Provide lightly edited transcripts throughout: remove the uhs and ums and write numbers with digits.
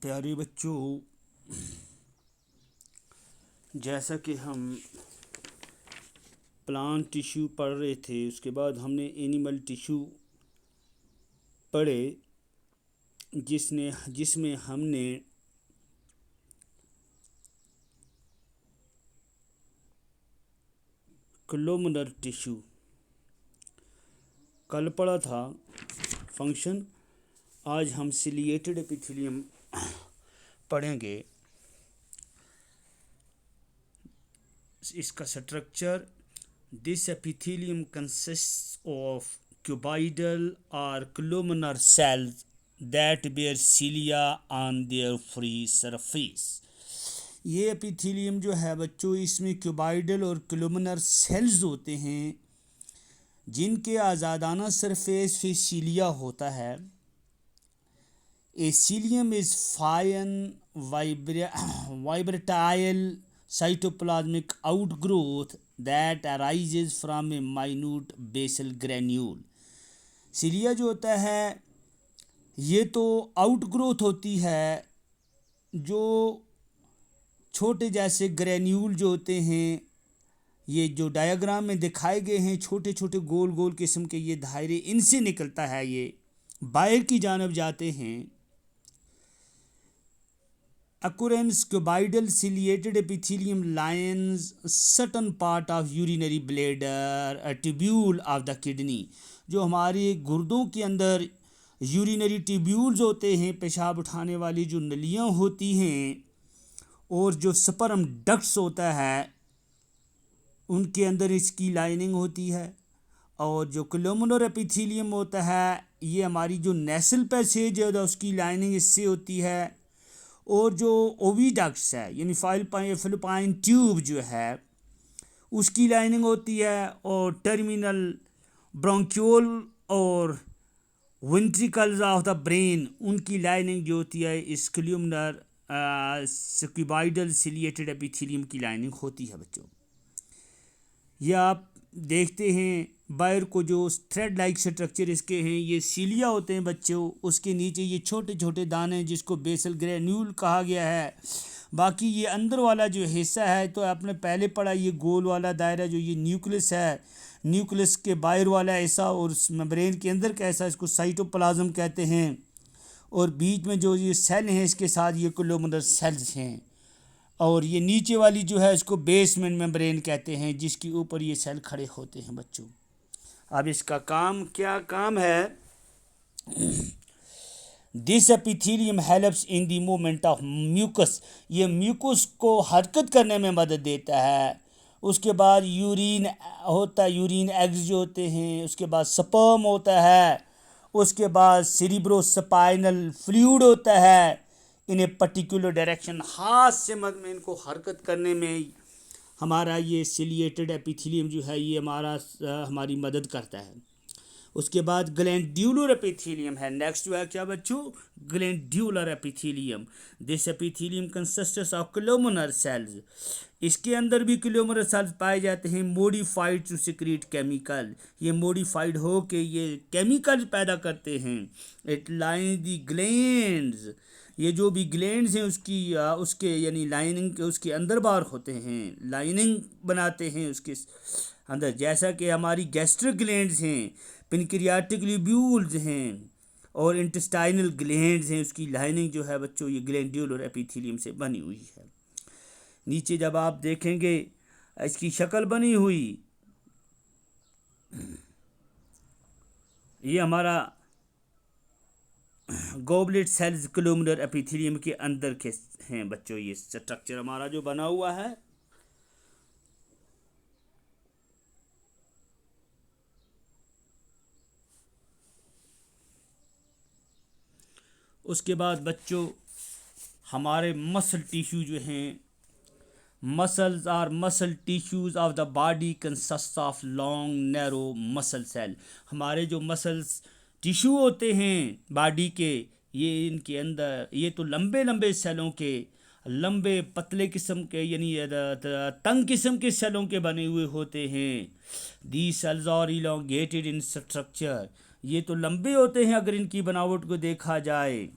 प्यारे बच्चों, जैसा कि हम प्लांट टिश्यू पढ़ रहे थे, उसके बाद हमने एनिमल टिश्यू पढ़े जिसमें हमने कोलुमिनर टिश्यू कल पढ़ा था फंक्शन। आज हम सिलिएटेड एपिथेलियम पढ़ेंगे। इसका structure: this epithelium consists of cuboidal or columnar cells that bear cilia on their free surface। ये एपिथेलियम जो है बच्चों, इसमें क्यूबाइडल और कोलुमिनर सेल्स होते हैं जिनके आज़ादाना सरफेस पे सीलिया होता है। A cilium is fine vibratile cytoplasmic outgrowth that arises from a minute basal granule। Cilia जो होता है ये तो आउटग्रोथ होती है, जो छोटे जैसे ग्रेन्यूल जो होते हैं, ये जो डायग्राम में दिखाए गए हैं छोटे छोटे गोल गोल किस्म के ये दायरे, इनसे निकलता है, ये बाहर की जानब जाते हैं। Occurrence: cuboidal ciliated epithelium lines certain part of urinary bladder, a tubule of the kidney। जो हमारे गुर्दों के अंदर यूरिनरी ट्यूब्यूल्स होते हैं, पेशाब उठाने वाली जो नलियाँ होती हैं, और जो स्पर्म डक्ट्स होता है उनके अंदर इसकी लाइनिंग होती है। और जो कोलुमिनर एपिथेलियम होता है ये हमारी जो नेसल पैसेज है उसकी लाइनिंग इससे होती है। और जो ओविडक्ट्स है यानी फिलिपाइन ट्यूब जो है उसकी लाइनिंग होती है। और टर्मिनल ब्रोंक्यूल और वेंट्रिकल्स ऑफ द ब्रेन, उनकी लाइनिंग जो होती है इस कोलुमिनर क्यूबॉइडल सिलिएटेड एपिथेलियम की लाइनिंग होती है बच्चों। ये आप देखते हैं बाहर को जो थ्रेड लाइक स्ट्रक्चर इसके हैं, ये सीलिया होते हैं बच्चों। उसके नीचे ये छोटे छोटे दाने जिसको बेसल ग्रेन्यूल कहा गया है। बाकी ये अंदर वाला जो हिस्सा है तो आपने पहले पढ़ा, ये गोल वाला दायरा जो ये न्यूक्लियस है, न्यूक्लियस के बाहर वाला ऐसा और मेम्ब्रेन के अंदर का ऐसा, इसको साइटोप्लाज्म कहते हैं। और बीच में जो ये सेल हैं इसके साथ ये कोलुमिनर सेल्स हैं। और ये नीचे वाली जो है इसको बेसमेंट मेम्ब्रेन कहते हैं, जिसके ऊपर ये सेल खड़े होते हैं बच्चों। अब इसका क्या काम है? This epithelium helps in the movement of mucus. ये म्यूकस को हरकत करने में मदद देता है। उसके बाद यूरिन होता है, यूरिन एग्स जो होते हैं, उसके बाद स्पर्म होता है, उसके बाद सेरिब्रोस्पाइनल फ्लूइड होता है। इन ए पर्टिकुलर डायरेक्शन, हाथ से मदद में इनको हरकत करने में हमारा ये सिलिएटेड एपिथेलियम जो है ये हमारी मदद करता है। उसके बाद ग्लैंड्यूलर एपिथेलियम है। नेक्स्ट जो है क्या बच्चों? Glandular epithelium. This epithelium consists of columnar cells. इसके अंदर भी कोलुमिनर सेल्स पाए जाते हैं, मॉडिफाइड टू सिक्रीट केमिकल। ये मॉडिफाइड हो के ये केमिकल पैदा करते हैं। It line the glands. ये जो भी ग्लैंड्स हैं उसके यानी लाइनिंग के उसके अंदर बाहर होते हैं, लाइनिंग बनाते हैं उसके अंदर। जैसा कि हमारी गैस्ट्रिक ग्लैंड्स हैं, पेनक्रियाटिक लोब्यूल्स हैं और इंटेस्टाइनल ग्लैंड्स हैं, उसकी लाइनिंग जो है बच्चों ये ग्लैंड्यूलर एपिथेलियम से बनी हुई है। नीचे जब आप देखेंगे इसकी शक्ल बनी हुई, ये हमारा गॉबलेट सेल्स कोलुमिनर एपिथेलियम के अंदर के हैं बच्चों। ये स्ट्रक्चर हमारा जो बना हुआ है। उसके बाद बच्चों हमारे मसल टिश्यू जो हैं, muscles are muscle tissues of the body consist of long narrow muscle cell. हमारे जो मसल्स टिश्यू होते हैं बॉडी के, ये इनके अंदर ये तो लंबे लंबे सेलों के, लंबे पतले किस्म के यानी तंग किस्म के सेलों के बने हुए होते हैं। The cells are elongated in structure. ये तो लंबे होते हैं अगर इनकी बनावट को देखा जाए।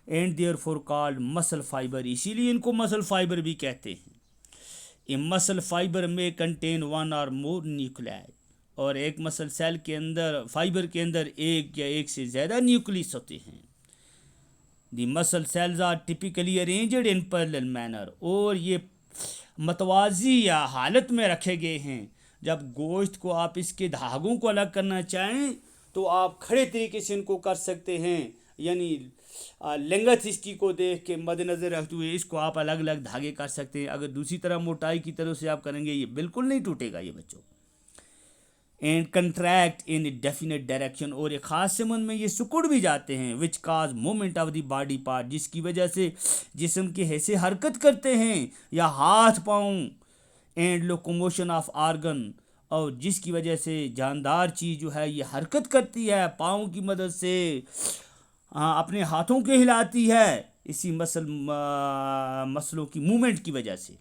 And therefore called muscle fibre, इसीलिए इनको मसल फाइबर भी कहते हैं। ए मसल फाइबर में कंटेन वन और मोर न्यूक्लियाई, और एक मसल सेल के अंदर फाइबर के अंदर एक या एक से ज़्यादा न्यूक्लियस होते हैं। The muscle cells are typically arranged in parallel manner, और ये मतवाजी या हालत में रखे गए हैं। जब गोश्त को आप इसके धागों को अलग करना चाहें तो आप खड़े तरीके से इनको कर सकते हैं, यानी लेंगथ इसकी को देख के मद्देनज़र रखते हुए इसको आप अलग अलग धागे कर सकते हैं। अगर दूसरी तरह मोटाई की तरह से आप करेंगे ये बिल्कुल नहीं टूटेगा ये बच्चों। And contract in definite direction, और एक ख़ास संबंध में ये सिकुड़ भी जाते हैं। Which cause movement of the body part, जिसकी वजह से जिस्म के हिस्से हरकत करते हैं, या हाथ पाँव। एंड लोकोमोशन ऑफ आर्गन, और जिसकी वजह से जानदार चीज़ जो है ये हरकत करती है पाँव की मदद से, अपने हाथों के हिलाती है इसी मसलों की मूवमेंट की वजह से।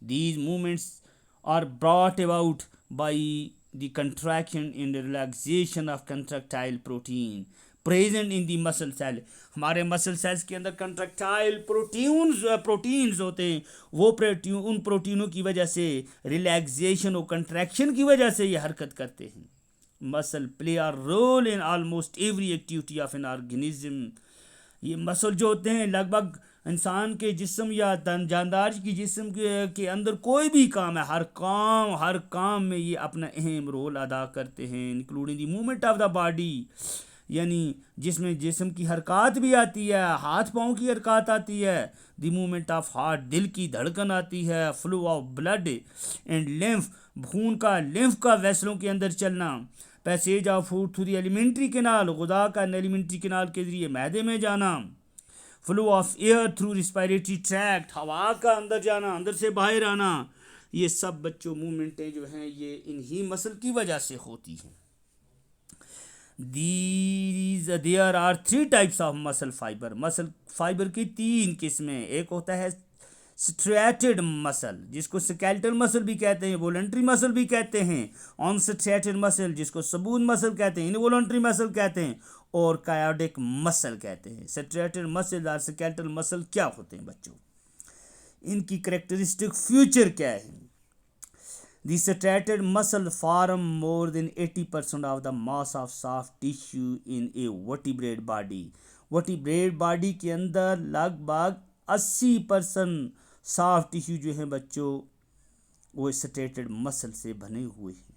These movements are brought about by the contraction and relaxation of contractile protein present in the muscle cell। हमारे मसल सेल्स के अंदर कंट्रैक्टाइल प्रोटीन्स होते हैं, वो उन प्रोटीनों की वजह से रिलैक्सेशन और कंट्रैक्शन की वजह से ये हरकत करते हैं। Muscle play a role in almost every activity of an organism. ये मसल जो होते हैं लगभग इंसान के जिस्म या जानदार की जिस्म के अंदर कोई भी काम है, हर काम में ये अपना अहम रोल अदा करते हैं। Including the movement of the body, यानी जिसमें जिस्म की हरकत भी आती है, हाथ पाँव की हरकत आती है। द मूवमेंट ऑफ हार्ट, दिल की धड़कन आती है। Flow of blood and lymph, खून का लिम्फ का वेसलों के अंदर चलना। Passage of food through the alimentary canal, गुदा का एलिमेंट्री कैनाल के जरिए मैदे में जाना। Flow of air through respiratory tract, हवा का अंदर जाना, अंदर से बाहर आना। ये सब बच्चों मूवमेंटें जो हैं ये इन्हीं मसल की वजह से होती हैं। There are 3 types of muscle fibre. Muscle fibre की 3 किस्में। एक होता है स्ट्रेटेड मसल, जिसको स्केलेटल मसल भी कहते हैं, वॉलंटरी मसल भी कहते हैं। अनस्ट्रेटेड मसल, जिसको सबूत मसल कहते हैं, इनवॉलंटरी मसल कहते हैं, और कायोडिक मसल कहते हैं। स्ट्रेटेड मसल और स्केलेटल मसल क्या होते हैं बच्चों, इनकी करेक्टरिस्टिक फ्यूचर क्या है। The striated muscle form more than 80% of the mass of soft tissue in a vertebrate body। vertebrate body के अंदर लगभग 80% सॉफ्ट टिश्यू जो है बच्चों वो स्ट्रेटेड मसल से बने हुए हैं।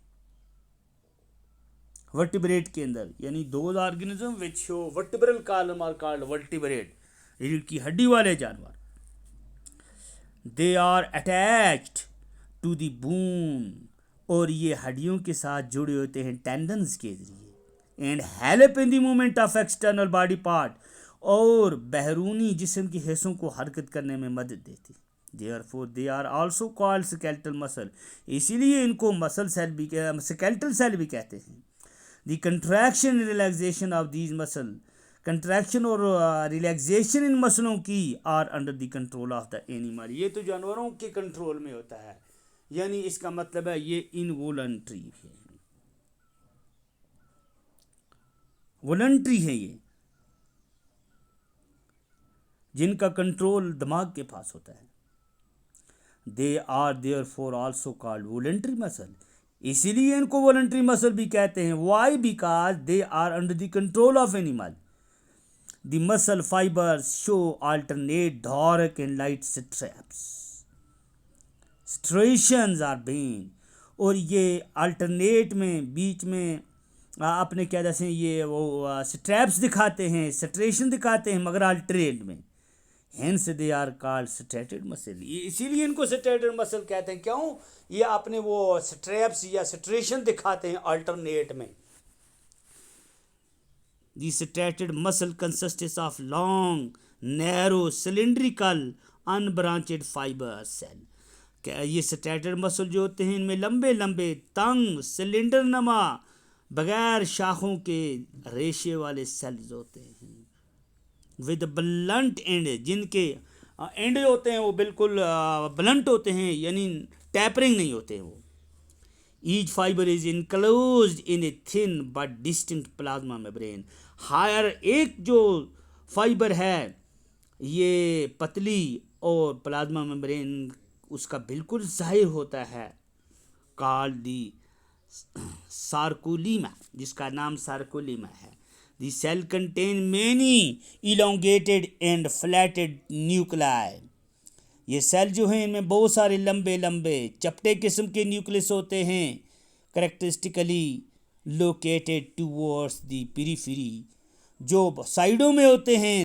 वर्टिब्रेट के अंदर, यानी those organism which show vertebral column are called vertebrate, रीढ़ की हड्डी वाले जानवर। They are attached to the bone, और ये हड्डियों के साथ जुड़े होते हैं टेंडन्स के जरिए। And help in the movement of external body part, और बहरूनी जिस्म के हिस्सों को हरकत करने में मदद देती। Therefore they are also called skeletal muscle, इसीलिए इनको मसल सेल भी स्केलेटल सेल भी कहते हैं। The contraction and relaxation of these muscle, contraction और रिलैक्सेशन इन मसलों की are under the control of the animal, ये तो जानवरों के कंट्रोल में होता है, यानी इसका मतलब है ये इनवॉलंटरी है, वॉलंटरी है ये, जिनका कंट्रोल दिमाग के पास होता है। They are therefore also called voluntary muscle, इसीलिए इनको वॉलंटरी मसल भी कहते हैं। Why? Because they are under the control of animal. The muscle fibres show alternate dark and light straps, striations are being, और ये अल्टरनेट में बीच में अपने क्या जैसे ये वो स्ट्रैप्स दिखाते हैं, स्ट्रेशन दिखाते हैं, मगर अल्टरनेट में। Hence they are called striated muscle, इसीलिए इनको स्ट्रेटेड मसल कहते हैं। क्यों? ये अपने वो स्ट्रैप्स या स्ट्रेशन दिखाते हैं अल्टरनेट में। The striated muscle consists of long, narrow, cylindrical, unbranched fiber cell। क्या ये स्ट्रेटेड मसल जो होते हैं इनमें लंबे लंबे तंग सिलेंडर नमा बगैर शाखों के रेशे वाले सेल्स होते हैं। विद ब्लंट एंड, जिनके एंड होते हैं वो बिल्कुल ब्लंट होते हैं, यानी टैपरिंग नहीं होते हैं वो। Each fiber is enclosed in a thin but distinct plasma membrane। हायर एक जो फाइबर है ये पतली और प्लाज्मा मेम्ब्रेन उसका बिल्कुल ज़ाहिर होता है, कॉल्ड दी सार्कोलीमा, जिसका नाम सार्कोलीमा है। The cell contain many elongated and flatted nuclei. ये सेल जो हैं इनमें बहुत सारे लंबे लंबे चपटे किस्म के न्यूक्लियस होते हैं, करेक्टरिस्टिकली लोकेटेड टूवर्ड्स दी पेरिफेरी, जो साइडों में होते हैं